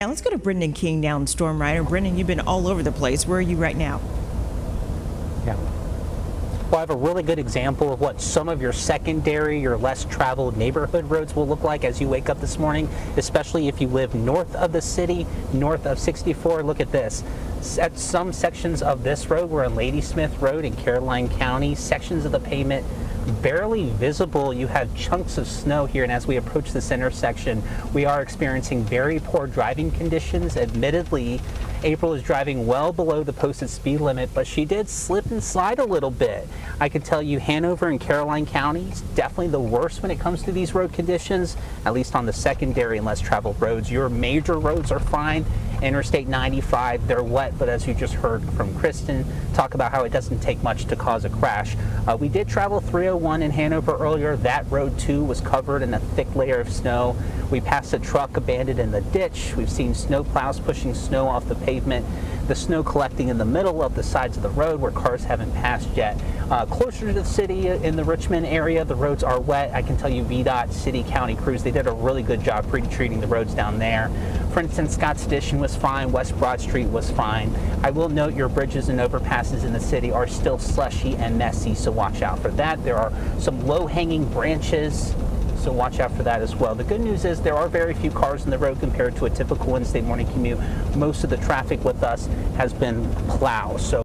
Now let's go to Brendan King down Storm Rider. Brendan, you've been all over the place. Where are you right now? Yeah. Well, I have a really good example of what some of your secondary, your less traveled neighborhood roads will look like as you wake up this morning, especially if you live north of the city, north of 64. Look at this. At some sections of this road, we're on Ladysmith Road in Caroline County, sections of the pavement barely visible. You have chunks of snow here, and as we approach this intersection, we are experiencing very poor driving conditions. Admittedly, April is driving well below the posted speed limit, but she did slip and slide a little bit. I can tell you Hanover and Caroline counties definitely the worst when it comes to these road conditions, at least on the secondary and less traveled roads. Your major roads are fine. Interstate 95, they're wet, but as you just heard from Kristen talk about how it doesn't take much to cause a crash. We did travel 301 in Hanover earlier. That road too was covered in a thick layer of snow. We passed a truck abandoned in the ditch. We've seen snow plows pushing snow off the pavement. The snow collecting in the middle of the sides of the road where cars haven't passed yet. Closer to the city in the Richmond area, the roads are wet. I can tell you VDOT, city, county crews, they did a really good job pre-treating the roads down there. For instance, Scott's Addition was fine, West Broad Street was fine. I will note your bridges and overpasses in the city are still slushy and messy, so watch out for that. There are some low-hanging branches, so watch out for that as well. The good news is there are very few cars on the road compared to a typical Wednesday morning commute. Most of the traffic with us has been plows. So